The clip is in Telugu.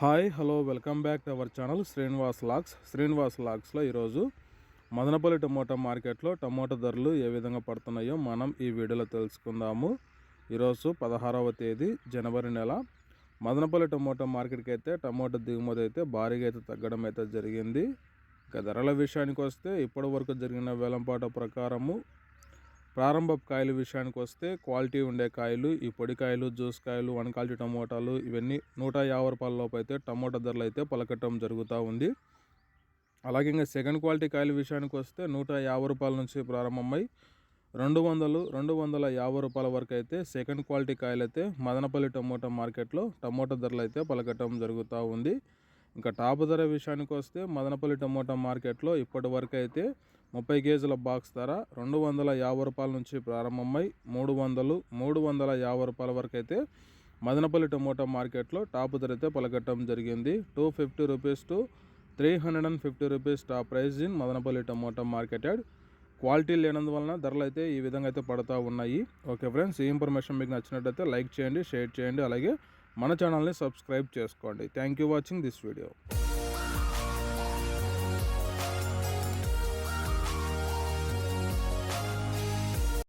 Hi hello welcome back to our channel Srinivas లాగ్స్లో ఈరోజు మదనపల్లి టమోటా మార్కెట్లో టమోటా ధరలు ఏ విధంగా పడుతున్నాయో మనం ఈ వీడియోలో తెలుసుకుందాము. ఈరోజు 16వ తేదీ జనవరి నెల మదనపల్లి టమోటా మార్కెట్కి అయితే టమోటా దిగుమతి అయితే భారీగా అయితే తగ్గడం అయితే జరిగింది. ఇక ధరల విషయానికి వస్తే ఇప్పటి వరకు జరిగిన వేలంపాట ప్రకారము ప్రారంభ కాయల విషయానికి వస్తే క్వాలిటీ ఉండే కాయలు, ఈ పొడి కాయలు, జ్యూస్ కాయలు, వన్ క్వాలిటీ టమోటాలు ఇవన్నీ 150 రూపాయల లోపు అయితే టమోటా ధరలు అయితే పలకటం జరుగుతూ ఉంది. అలాగే ఇంకా సెకండ్ క్వాలిటీ కాయల విషయానికి వస్తే 150 రూపాయల నుంచి ప్రారంభమై 200-250 రూపాయల వరకు అయితే సెకండ్ క్వాలిటీ కాయలు అయితే మదనపల్లి టమోటా మార్కెట్లో టమోటా ధరలు అయితే పలకటం జరుగుతూ ఉంది. ఇంకా టాప్ ధర విషయానికి వస్తే మదనపల్లి టమోటా మార్కెట్లో ఇప్పటి వరకు అయితే 30 కేజీల బాక్స్ ధర 250 రూపాయల నుంచి ప్రారంభమై 350 రూపాయల వరకు అయితే మదనపల్లి టమోటా మార్కెట్లో టాప్ ధర అయితే పలకటం జరిగింది. 250 rupees to 350 rupees top price in Madanapalle tomato market yard. Quality లేనందువలన ధరలు అయితే ఈ విధంగా అయితే పడుతూ ఉన్నాయి. ఓకే ఫ్రెండ్స్, ఈ ఇన్ఫర్మేషన్ మీకు నచ్చినట్లయితే లైక్ చేయండి, షేర్ చేయండి, అలాగే మన ఛానల్ని సబ్స్క్రైబ్ చేసుకోండి. Thank you watching this video.